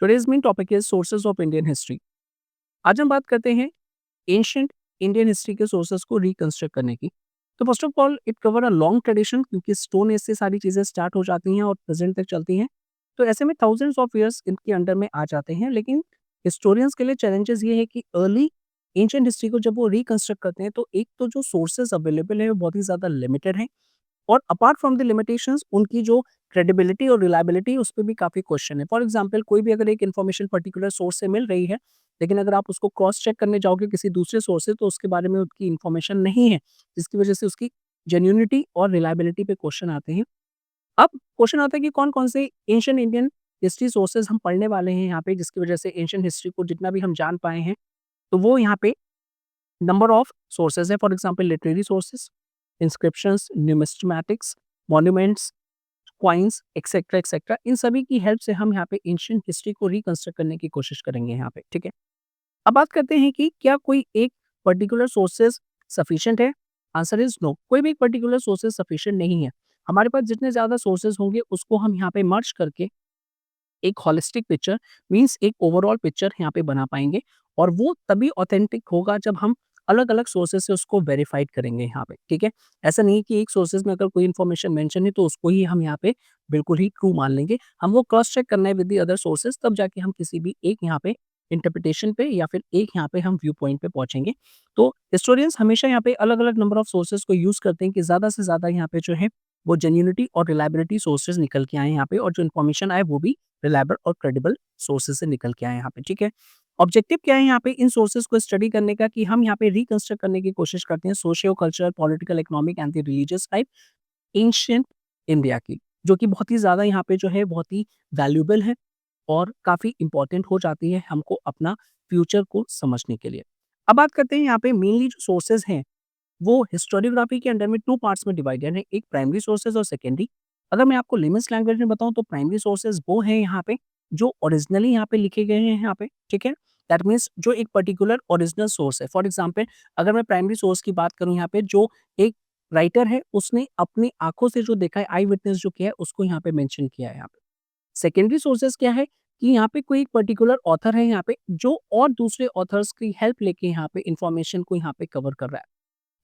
Today's main topic is sources of Indian history. आज हम बात करते हैं एंशिएंट इंडियन हिस्ट्री के सोर्सेस को रिकंस्ट्रक्ट करने की। तो first of all it cover a long tradition क्योंकि स्टोन एज से सारी चीज़ें स्टार्ट हो जाती हैं और प्रेजेंट तक चलती हैं। तो ऐसे में थाउजेंड्स ऑफ ईयर्स इनके अंडर में आ जाते हैं, लेकिन हिस्टोरियंस के लिए चैलेंजेस ये है कि अर्ली एंशिएंट हिस्ट्री को जब वो रिकंस्ट्रक्ट करते हैं तो एक तो जो सोर्सेज अवेलेबल है वो बहुत ही ज़्यादा लिमिटेड हैं, और अपार्ट फ्रॉम द लिमिटेशंस उनकी जो क्रेडिबिलिटी और रिलायबिलिटी उस पे भी काफ़ी क्वेश्चन है। फॉर एग्जांपल कोई भी अगर एक इन्फॉर्मेशन पर्टिकुलर सोर्स से मिल रही है, लेकिन अगर आप उसको क्रॉस चेक करने जाओगे किसी दूसरे सोर्स से तो उसके बारे में उसकी इन्फॉर्मेशन नहीं है, जिसकी वजह से उसकी जेन्युइनिटी और रिलायबिलिटी पे क्वेश्चन आते हैं। अब क्वेश्चन आता है कि कौन-कौन से एंशिएंट इंडियन हिस्ट्री सोर्सेज़ हम पढ़ने वाले हैं यहाँ पे, जिसकी वजह से एंशिएंट हिस्ट्री को जितना भी हम जान पाए हैं, तो वो यहाँ पे नंबर ऑफ सोर्सेज़ है। For example literary sources, inscriptions, numismatics, monuments, coins etcetera etcetera, इन सभी की हेल्प से हम यहाँ पे एंशिएंट हिस्ट्री को रिकंस्ट्रक्ट करने की कोशिश करेंगे यहाँ पे, ठीक है? अब बात करते हैं कि क्या कोई एक पर्टिकुलर सोर्सेज सफिशिएंट है? आंसर इज नो, कोई भी एक पर्टिकुलर सोर्सेज सफिशिएंट नहीं है। हमारे पास जितने ज़्यादा सोर्सेज होंगे उसको हम यहाँ पे मर्ज करके एक होलिस्टिक पिक्चर मीन्स एक ओवरऑल पिक्चर यहाँ पे बना पाएँगे, और वो तभी ऑथेंटिक होगा जब हम अलग-अलग सोर्सेज़ से उसको वेरिफाइड करेंगे यहाँ पे, ठीक है? ऐसा नहीं है कि एक सोर्सेज़ में अगर कोई इन्फॉर्मेशन मेंशन है तो उसको ही हम यहाँ पे बिल्कुल ही ट्रू मान लेंगे। हम वो क्रॉस चेक करना है विद द अदर सोर्सेज़, तब जाके हम किसी भी एक यहाँ पे इंटरप्रिटेशन पे या फिर एक यहाँ पे हम व्यू पॉइंट पे पहुँचेंगे। तो हिस्टोरियंस हमेशा यहाँ पे अलग-अलग नंबर ऑफ सोर्सेज़ को यूज़ करते हैं कि ज़्यादा से ज़्यादा यहाँ पे जो है वो जेन्युइनिटी और रिलायबिलिटी सोर्सेज़ निकल के आएँ यहाँ पे, और जो इन्फॉर्मेशन आए वो भी रिलायबल और क्रेडिबल सोर्सेज से निकल के आए यहाँ पे, ठीक है? ऑब्जेक्टिव क्या है यहाँ पे इन सोर्सेज को स्टडी करने का, कि हम यहाँ पे रिकंस्ट्रक्ट करने की कोशिश करते हैं socio cultural, political, economic and the religious type ancient India की, जो कि बहुत ही ज़्यादा यहाँ पे जो है बहुत ही वैल्यूएबल है और काफ़ी इम्पोर्टेंट हो जाती है हमको अपना फ्यूचर को समझने के लिए। अब बात करते हैं यहाँ पे मेनली जो सोर्सेज हैं वो हिस्टोरियोग्राफी के अंडर में 2 पार्ट्स में डिवाइडेड है, एक प्राइमरी सोर्सेज़ और सेकेंडरी। अगर मैं आपको लेमेन्स लैंग्वेज में बताऊँ तो प्राइमरी सोर्सेज़ वो हैं यहाँ पे जो ओरिजिनली यहाँ पे लिखे गए हैं यहाँ पे, ठीक है? दैट मीन्स जो एक पर्टिकुलर ओरिजिनल सोर्स है। फॉर एग्ज़ाम्पल अगर मैं प्राइमरी सोर्स की बात करूँ यहाँ पे, जो एक राइटर है उसने अपनी आँखों से जो देखा है, आई विटनेस जो किया है उसको यहाँ पे मेंशन किया है यहाँ पे। सेकेंडरी सोर्सेज़ क्या है कि यहाँ पे कोई एक पर्टिकुलर ऑथर है यहाँ पे जो और दूसरे ऑथर्स की हेल्प लेके यहाँ पे इन्फॉर्मेशन को यहाँ पे कवर कर रहा है।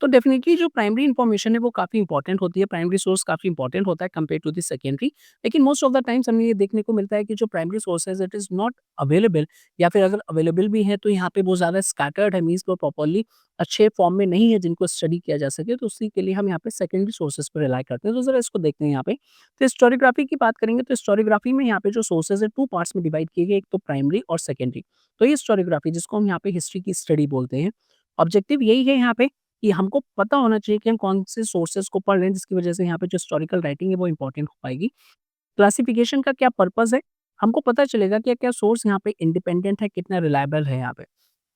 तो डेफिनिटली जो प्राइमरी इन्फॉर्मेशन है वो काफ़ी इंपॉर्टेंट होती है, प्राइमरी सोर्स काफ़ी इंपॉर्टेंट होता है कंपेयर टू द सेकेंडरी। लेकिन मोस्ट ऑफ द टाइम्स हमें ये देखने को मिलता है कि जो प्राइमरी सोर्स है इट इज़ नॉट अवेलेबल, या फिर अगर अवेलेबल भी है तो यहाँ पे वो ज़्यादा स्कैटर्ड है, मीन्स वो प्रॉपर्ली अच्छे फॉर्म में नहीं है जिनको स्टडी किया जा सके, तो उसी के लिए हम यहाँ पे सेकेंडरी सोर्सेज पर रिलाई करते हैं। तो ज़रा इसको देखते हैं यहाँ पे। तो हिस्टोरियोग्राफी की बात करेंगे तो हिस्टोरियोग्राफी में यहाँ पे जो सोर्सेज है 2 पार्ट्स में डिवाइड किए गए, एक तो प्राइमरी और सेकेंडरी। तो ये हिस्टोरियोग्राफी जिसको हम यहाँ पे हिस्ट्री की स्टडी बोलते हैं, ऑब्जेक्टिव यही है यहाँ पे कि हमको पता होना चाहिए कि हम कौन से सोर्सेज़ को पढ़ रहे हैं, जिसकी वजह से यहाँ पे जो हिस्टोरिकल राइटिंग है वो इम्पोर्टेंट हो पाएगी। क्लासिफिकेशन का क्या पर्पज़ है? हमको पता चलेगा कि क्या सोर्स यहाँ पे इंडिपेंडेंट है, कितना रिलायबल है यहाँ पे।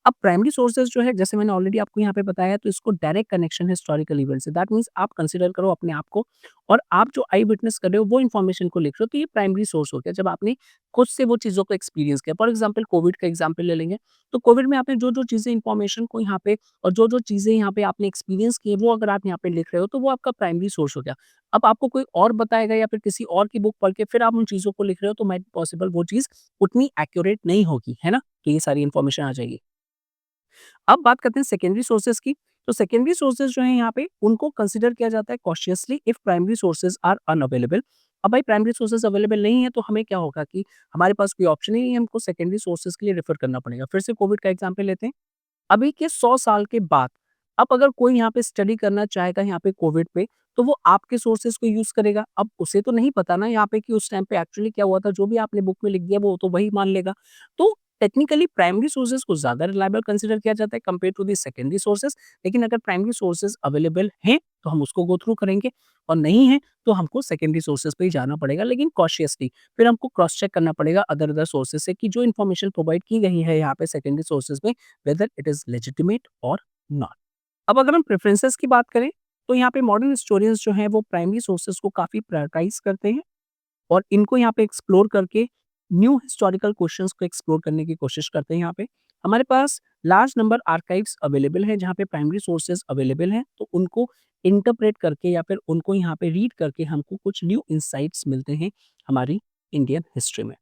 अब प्राइमरी सोर्सेज़ जो है जैसे मैंने ऑलरेडी आपको यहाँ पे बताया, तो इसको डायरेक्ट कनेक्शन है हिस्टोरिकल इवेंट से। दैट मीन्स आप कंसीडर करो अपने आप को, और आप जो आई विटनेस कर रहे हो वो इन्फॉर्मेशन को लिख रहे हो, तो ये प्राइमरी सोर्स हो गया जब आपने खुद से वो चीज़ों को एक्सपीरियंस किया। फॉर एग्जाम्पल कोविड का एग्जाम्पल ले लेंगे, तो कोविड में आपने जो-जो चीज़ें इन्फॉर्मेशन को यहाँ पे और जो-जो चीज़ें यहाँ पे आपने एक्सपीरियंस की है वो अगर आप यहाँ पे लिख रहे हो तो वो आपका प्राइमरी सोर्स हो गया। अब आपको कोई और बताएगा या फिर किसी और की बुक पढ़ के फिर आप उन चीज़ों को लिख रहे हो, तो माइट बी पॉसिबल वो चीज़ उतनी एक्यूरेट नहीं होगी, है ना? तो ये सारी इन्फॉर्मेशन आ जाएगी। अब बात करते हैं सेकेंडरी सोर्सेज़ की। तो सेकेंडरी सोर्सेज़ जो हैं यहाँ पे उनको कंसीडर किया जाता है cautiously if primary sources are unavailable. अब भाई प्राइमरी सोर्सेज़ अवेलेबल नहीं है तो हमें क्या होगा कि हमारे पास कोई ऑप्शन ही नहीं है, हमको सेकेंडरी सोर्सेज़ के लिए रेफर करना पड़ेगा। फिर से कोविड का एग्जांपल लेते हैं। अभी के 100 साल के बाद अब अगर कोई यहाँ पे स्टडी करना चाहेगा यहाँ पे कोविड पे, तो वो आपके सोर्सेज़ को यूज़ करेगा। अब उसे तो नहीं पता ना यहाँ पे कि उस टाइम पे एक्चुअली क्या हुआ था, जो भी आपने बुक में लिख दिया वो तो वही मान लेगा। तो टेक्निकली प्राइमरी सोर्सेज़ को ज़्यादा रिलायबल कंसीडर किया जाता है compare to the secondary sources. लेकिन अगर प्राइमरी सोर्सेज़ अवेलेबल हैं, तो हम उसको गो थ्रू करेंगे, और नहीं है तो हमको सेकेंडरी सोर्सेज़ पे ही जाना पड़ेगा, लेकिन कॉशियसली। फिर हमको क्रॉस चेक करना पड़ेगा अदर सोर्सेज़ से कि जो इन्फॉर्मेशन प्रोवाइड की गई है यहाँ पे सेकेंडरी सोर्सेज़ में, वेदर इट इज़ लेजिटिमेट और नॉट। अब अगर हम प्रेफ़रेंसेस की बात करें, तो यहाँ पे मॉडर्न हिस्टोरियंस जो हैं वो प्राइमरी सोर्सेज़ को काफ़ी प्रायोरिटाइज़ करते हैं, और इनको यहाँ पे एक्सप्लोर करके न्यू हिस्टोरिकल क्वेश्चंस को एक्सप्लोर करने की कोशिश करते हैं यहाँ पे। हमारे पास लार्ज नंबर आर्काइव्स अवेलेबल हैं, जहाँ पे प्राइमरी सोर्सेज़ अवेलेबल हैं, तो उनको इंटरप्रेट करके या फिर उनको यहाँ पे रीड करके हमको कुछ न्यू इनसाइट्स मिलते हैं हमारी इंडियन हिस्ट्री में।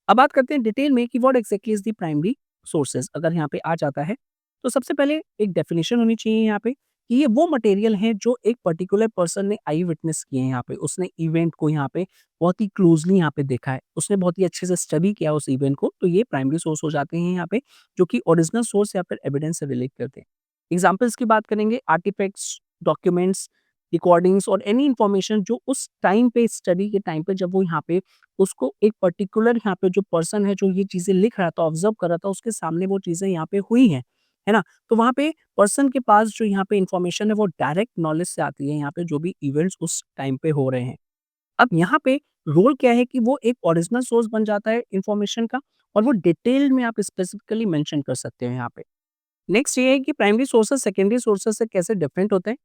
अब बात करते हैं डिटेल में कि what exactly is the primary sources अगर यहाँ पे आ जाता है, तो सबसे पहले एक डेफिनिशन होनी चाहिए यहाँ पे कि ये वो मटेरियल हैं जो एक पर्टिकुलर पर्सन ने आई विटनेस किए हैं यहाँ पे। उसने इवेंट को यहाँ पे बहुत ही क्लोज़ली यहाँ पे देखा है। उसने बहुत ही अच्छे से स्टडी किया उस इवेंट को, तो ये प्राइमरी सोर्स हो जाते हैं यहाँ पे, जो कि ओरिजिनल सोर्स या फिर एविडेंस से रिलेट करते हैं। एग्ज़ाम्पल्स की बात करेंगे, आर्टिफैक्ट्स, डॉक्यूमेंट्स, रिकॉर्डिंग्स और एनी इन्फॉर्मेशन जो उस टाइम पे स्टडी के टाइम पे जब वो यहाँ पे उसको एक पर्टिकुलर यहाँ पे जो पर्सन है जो ये चीज़ें लिख रहा था, ऑब्ज़र्व कर रहा था, उसके सामने वो चीज़ें यहाँ पे हुई हैं, है ना? तो वहाँ पे पर्सन के पास जो यहाँ पे इन्फॉर्मेशन है वो डायरेक्ट नॉलेज से आती है यहाँ पे जो भी इवेंट्स उस टाइम पे हो रहे हैं। अब यहाँ पे रोल क्या है कि वो एक ओरिजिनल सोर्स बन जाता है इन्फॉर्मेशन का और वो डिटेल में आप स्पेसिफिकली मेंशन कर सकते हैं यहाँ पे। नेक्स्ट ये है कि प्राइमरी सोर्सेज़ सेकेंडरी सोर्सेज़ से कैसे डिफरेंट होते हैं?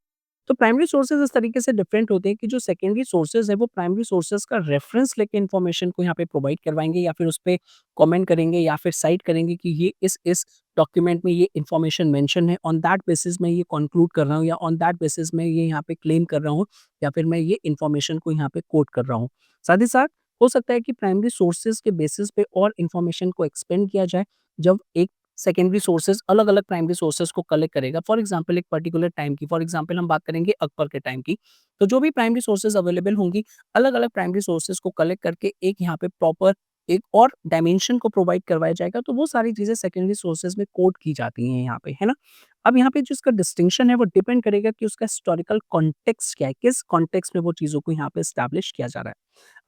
तो प्राइमरी सोर्सेज़ इस तरीके से डिफरेंट होते हैं कि जो सेकेंडरी सोर्सेज़ है वो प्राइमरी सोर्सेज़ का रेफरेंस लेके इन्फॉर्मेशन को यहाँ पे प्रोवाइड करवाएँगे या फिर उसपे कमेंट करेंगे या फिर साइट करेंगे कि ये इस डॉक्यूमेंट में ये इन्फॉर्मेशन मेंशन है, ऑन दैट बेसिस मैं ये कॉन्क्लूड कर रहा हूँ या ऑन दैट बेसिस मैं ये यहाँ पे क्लेम कर रहा हूँ या फिर मैं ये इन्फॉर्मेशन को यहाँ पे कोट कर रहा हूँ। साथ ही साथ हो सकता है कि प्राइमरी सोर्सेज़ के बेसिस पे और इन्फॉर्मेशन को एक्सपेंड किया जाए, जब एक सेकेंडरी सोर्सेज़ अलग-अलग प्राइमरी सोर्सेज़ को कलेक्ट करेगा। फॉर एग्ज़ाम्पल एक पर्टिकुलर टाइम की, फॉर एग्ज़ाम्पल हम बात करेंगे अकबर के टाइम की, तो जो भी प्राइमरी सोर्सेज़ अवेलेबल होंगी, अलग-अलग प्राइमरी सोर्सेज़ को कलेक्ट करके एक यहाँ पे प्रॉपर एक और डायमेंशन को प्रोवाइड करवाया जाएगा, तो वो सारी चीज़ें सेकेंडरी सोर्सेज़ में कोट की जाती हैं यहाँ पे, है ना? अब यहाँ पे जो इसका डिस्टिंक्शन है वो डिपेंड करेगा कि उसका हिस्टोरिकल कॉन्टेक्स्ट क्या है, किस कॉन्टेक्स्ट में वो चीज़ों को यहाँ पे एस्टेब्लिश किया जा रहा है।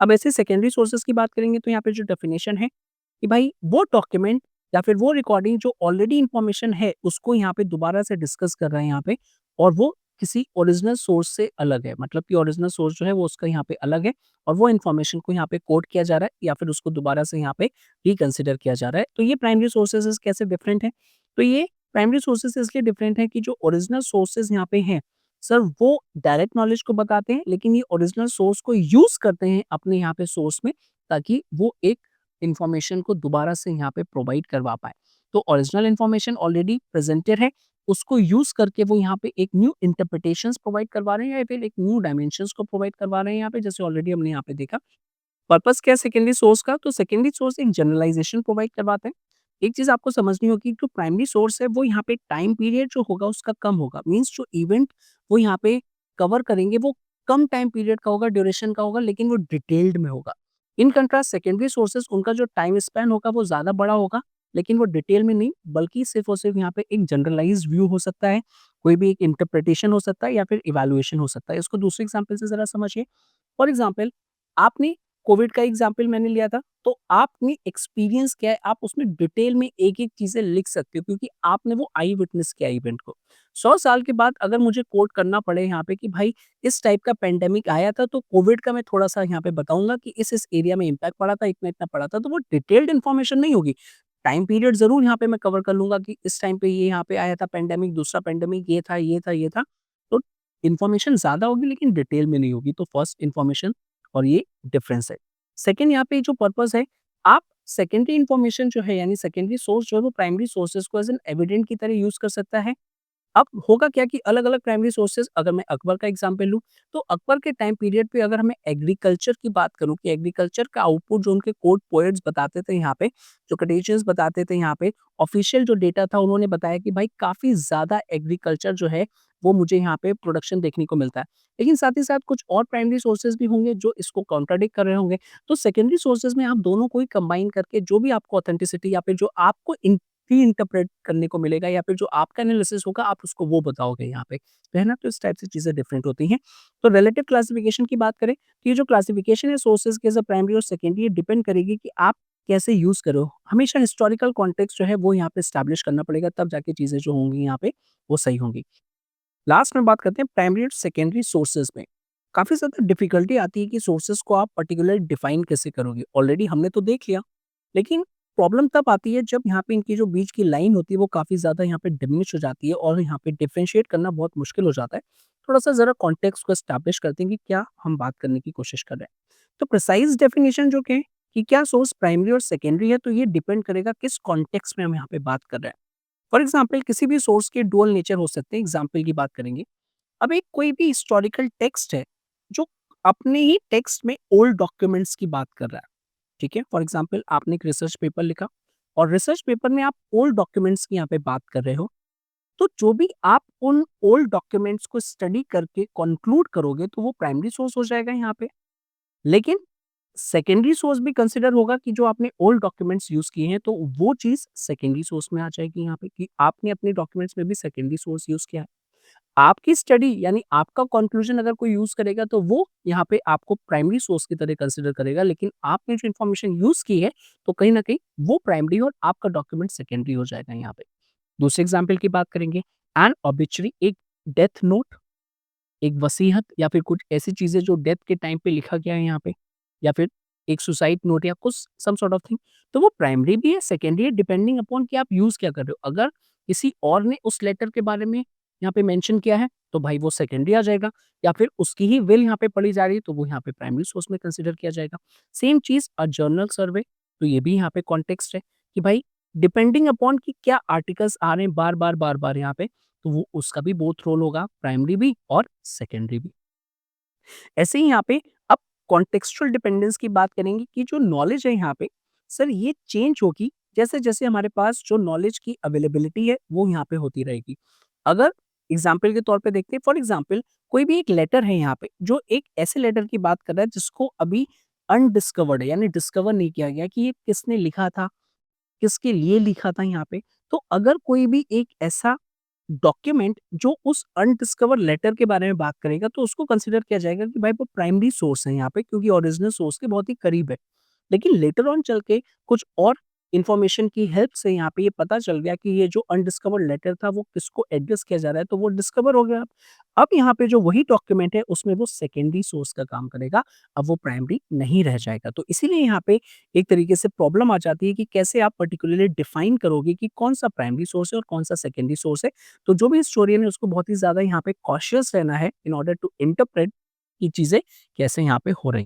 अब ऐसे सेकेंडरी सोर्सेज़ की बात करेंगे तो यहाँ पे जो डेफिनिशन है कि भाई वो डॉक्यूमेंट या फिर वो रिकॉर्डिंग जो ऑलरेडी इन्फॉर्मेशन है, उसको यहाँ पे दोबारा से डिस्कस कर रहे हैं यहाँ पे और वो किसी ओरिजिनल सोर्स से अलग है। मतलब कि ओरिजिनल सोर्स जो है वो उसका यहाँ पे अलग है और वो इन्फॉर्मेशन को यहाँ पे कोट किया जा रहा है या फिर उसको दोबारा से यहाँ पे रिकंसिडर किया जा रहा है। तो ये प्राइमरी सोर्सेज़ कैसे डिफरेंट हैं? तो ये प्राइमरी सोर्सेज़ इसलिए डिफरेंट हैं कि जो ओरिजिनल सोर्सेज़ यहाँ पे हैं, सर वो डायरेक्ट नॉलेज को बताते हैं, लेकिन ये ओरिजिनल सोर्स को यूज़ करते हैं अपने यहाँ पे सोर्स में, ताकि वो एक इन्फॉर्मेशन को दोबारा से यहाँ पे प्रोवाइड करवा पाएँ। तो ओरिजिनल इन्फॉर्मेशन ऑलरेडी प्रेज़ेंटेड है, उसको यूज़ करके वो यहाँ पे एक न्यू इंटरप्रिटेशंस प्रोवाइड करवा रहे हैं या फिर एक न्यू डायमेंशंस को प्रोवाइड करवा रहे हैं यहाँ पे, जैसे ऑलरेडी हमने यहाँ पे देखा। पर्पस क्या है सेकेंडरी सोर्स का? तो सेकेंडरी सोर्स एक जनरलाइज़ेशन प्रोवाइड करवाते हैं। एक चीज़ आपको समझनी होगी, जो प्राइमरी सोर्स है वो यहाँ पे टाइम पीरियड जो होगा उसका कम होगा। मीन्स जो इवेंट वो यहाँ पे कवर करेंगे वो कम टाइम पीरियड का होगा, ड्यूरेशन का होगा, लेकिन वो डिटेल्ड में होगा। इन कंट्रास्ट सेकेंडरी सोर्सेज़ उनका जो टाइम स्पैन होगा वो ज़्यादा बड़ा होगा, लेकिन वो डिटेल में नहीं, बल्कि सिर्फ़ और सिर्फ़ यहाँ पे एक जनरलाइज़्ड व्यू हो सकता है, कोई भी एक इंटरप्रिटेशन हो सकता है या फिर इवैल्यूएशन हो सकता है। इसको दूसरे एग्ज़ाम्पल से ज़रा समझिए। फॉर एग्ज़ाम्पल आपने कोविड का एग्ज़ाम्पल मैंने लिया था, तो आपने एक्सपीरियंस क्या है, आप उसमें डिटेल में एक-एक चीज़ें लिख सकते हो क्योंकि आपने वो आई विटनेस किया इवेंट को। 100 साल के बाद अगर मुझे कोट करना पड़े यहाँ पे कि भाई इस टाइप का पैंडेमिक आया था, तो कोविड का मैं थोड़ा-सा यहाँ पे बताऊँगा कि इस एरिया में इम्पैक्ट पड़ा था, इतना-इतना पड़ा था, तो वो डिटेल्ड इन्फॉर्मेशन नहीं होगी। टाइम पीरियड ज़रूर यहाँ पे मैं कवर कर लूँगा कि इस टाइम पे ये यहाँ पे आया था पैंडेमिक, दूसरा पैंडेमिक ये था, ये था, ये था। तो इन्फॉर्मेशन ज़्यादा होगी लेकिन डिटेल में नहीं होगी, तो फर्स्ट इन्फॉर्मेशन और ये डिफरेंस है। सेकंड यहाँ पे जो पर्पस है, आप सेकेंडरी इन्फॉर्मेशन जो है यानी सेकेंडरी सोर्स जो है वो प्राइमरी सोर्सेज़ को एज़ एन एविडेंट की तरह यूज़ कर सकता है। अब होगा क्या कि अलग-अलग प्राइमरी सोर्सेज़ अगर मैं अकबर का एग्ज़ाम्पल लूँ, तो अकबर के टाइम पीरियड पे अगर हमें एग्रीकल्चर की बात करूँ कि एग्रीकल्चर का आउटपुट जो उनके कोर्ट पोएट्स बताते थे यहाँ पे, जो क्रिटिशियंस बताते थे यहाँ पे, ऑफ़िशियल जो डेटा था उन्होंने बताया कि भाई काफ़ी ज़्यादा एग्रीकल्चर जो है, वो मुझे यहाँ पे प्रोडक्शन देखने को मिलता है। लेकिन साथ ही साथ कुछ और प्राइमरी सोर्सेज़ भी होंगे जो इसको कॉन्ट्राडिक्ट कर रहे होंगे। तो सेकेंडरी सोर्सेज़ में आप दोनों को ही कंबाइन करके जो भी आपको ऑथेंटिसिटी या फिर जो आपको री-इंटरप्रेट करने को मिलेगा या फिर जो आपका एनालिसिस होगा आप उसको वो बताओगे यहाँ पे, है ना? तो इस टाइप से चीज़ें डिफरेंट होती हैं। तो रिलेटिव क्लासिफिकेशन की बात करें, तो ये जो क्लासिफिकेशन है सोर्सेज़ के एज़ अ प्राइमरी और सेकेंडरी ये डिपेंड करेगी कि आप कैसे यूज़ करो। हमेशा हिस्टोरिकल कॉन्टेक्स्ट जो है वो यहाँ पे एस्टेब्लिश करना पड़ेगा, तब जाके चीज़ें जो होंगी यहाँ पे वो सही होंगी। लास्ट में बात करते हैं प्राइमरी और सेकेंडरी सोर्सेज़ में। काफ़ी ज़्यादा डिफ़िकल्टी आती है कि सोर्सेज़ को आप पर्टिकुलर डिफाइन कैसे करोगे? ऑलरेडी हमने तो देख लिया, लेकिन प्रॉब्लम तब आती है जब यहाँ पे इनकी जो बीच की लाइन होती है वो काफ़ी ज़्यादा यहाँ पे डिमिनिश हो जाती है और यहाँ पे डिफरेंशिएट करना बहुत मुश्किल हो जाता है। थोड़ा-सा ज़रा कॉन्टेक्स्ट को एस्टेब्लिश करते हैं कि क्या हम बात करने की कोशिश कर रहे हैं। तो प्रिसाइज़ डेफिनिशन जो कि क्या सोर्स प्राइमरी और सेकेंडरी है, तो ये डिपेंड करेगा किस कॉन्टेक्स्ट में हम यहाँ पे बात कर रहे हैं। फॉर एग्ज़ाम्पल किसी भी सोर्स के डुअल नेचर हो सकते हैं, एग्ज़ाम्पल की बात करेंगे। अब एक कोई भी हिस्टोरिकल टेक्स्ट है, जो अपने ही टेक्स्ट में ओल्ड डॉक्यूमेंट्स की बात कर रहा है। ठीक है? फॉर एग्ज़ाम्पल आपने एक रिसर्च पेपर लिखा और रिसर्च पेपर में आप ओल्ड डॉक्यूमेंट्स की यहाँ पे बात कर रहे हो, तो जो भी आप उन ओल्ड डॉक्यूमेंट्स को स्टडी करके कॉन्क्लूड करोगे, तो वो प्राइमरी सोर्स हो जाएगा यहाँ पे। लेकिन सेकेंडरी सोर्स भी कंसिडर होगा कि जो आपने ओल्ड डॉक्यूमेंट्स यूज़ किए हैं, तो वो चीज़ सेकेंडरी सोर्स में आ जाएगी यहाँ पे कि आपने अपने डॉक्यूमेंट्स में भी सेकेंडरी सोर्स यूज़ किया है। आपकी स्टडी यानी आपका कंक्लूजन अगर कोई यूज़ करेगा, तो वो यहाँ पे आपको प्राइमरी सोर्स की तरह कंसिडर करेगा, लेकिन आपने जो इन्फॉर्मेशन यूज़ की है, तो कहीं न कहीं वो प्राइमरी और आपका डॉक्यूमेंट सेकेंडरी हो जाएगा यहाँ पे। दूसरे एग्ज़ाम्पल की बात करेंगे, एन ऑब्ituary एक डेथ नोट, एक वसीयत या फिर कुछ ऐसी चीज़ें जो डेथ के टाइम पे लिखा गया है यहाँ पे, या फिर एक सुसाइड नोट या कुछ सम सॉर्ट ऑफ थिंग, तो वो प्राइमरी भी है, सेकेंडरी है, डिपेंडिंग अपॉन कि आप यूज़ क्या कर रहे हो। अगर किसी और ने उस लेटर के बारे में यहाँ पे मेंशन किया है, तो भाई वो सेकेंडरी आ जाएगा, या फिर उसकी ही विल यहाँ पे पढ़ी जा रही है, तो वो यहाँ पे प्राइमरी सोर्स में कंसिडर किया जाएगा। सेम चीज़ जर्नल सर्वे, तो ये भी यहाँ पे कॉन्टेक्स्ट है कि भाई डिपेंडिंग अपॉन कि क्या आर्टिकल्स आ रहे हैं बार-बार, बार-बार यहाँ पे, तो वो उसका भी बोथ रोल होगा, प्राइमरी भी और सेकेंडरी भी। ऐसे ही यहाँ पे अब कॉन्टेक्सचुअल डिपेंडेंस की बात करेंगे कि जो नॉलेज है यहाँ पे, सर ये चेंज होगी जैसे-जैसे हमारे पास जो नॉलेज की अवेलेबिलिटी है, वो यहाँ पे होती रहेगी। अगर एग्ज़ाम्पल के तौर पे देखते हैं, फॉर एग्ज़ाम्पल कोई भी एक लेटर है यहाँ पे, जो एक ऐसे लेटर की बात कर रहा है जिसको अभी अनडिस्कवर्ड है, यानी डिस्कवर नहीं किया गया कि ये किसने लिखा था, किसके लिए लिखा था यहाँ पे। तो अगर कोई भी एक ऐसा डॉक्यूमेंट जो उस अनडिस्कवर्ड लेटर के बारे में बात करेगा, तो उसको कंसिडर किया जाएगा कि भाई वो प्राइमरी सोर्स है यहाँ पे, क्योंकि ओरिजिनल सोर्स के बहुत ही करीब है। लेकिन लेटर ऑन चल के कुछ और इन्फॉर्मेशन की हेल्प से यहाँ पे ये पता चल गया कि ये जो अनडिस्कवर्ड लेटर था वो किसको एड्रेस किया जा रहा है, तो वो डिस्कवर हो गया। अब यहाँ पे जो वही डॉक्यूमेंट है उसमें वो सेकेंडरी सोर्स का काम करेगा, अब वो प्राइमरी नहीं रह जाएगा। तो इसीलिए यहाँ पे एक तरीके से प्रॉब्लम आ जाती है कि कैसे आप पर्टिकुलरली डिफाइन करोगे कि कौन-सा प्राइमरी सोर्स है और कौन-सा सेकेंडरी सोर्स है। तो जो भी हिस्टोरियन है उसको बहुत ही ज़्यादा यहाँ पे कॉशियस रहना है इन ऑर्डर टू इंटरप्रेट कि चीज़ें कैसे यहाँ पे हो रही हैं।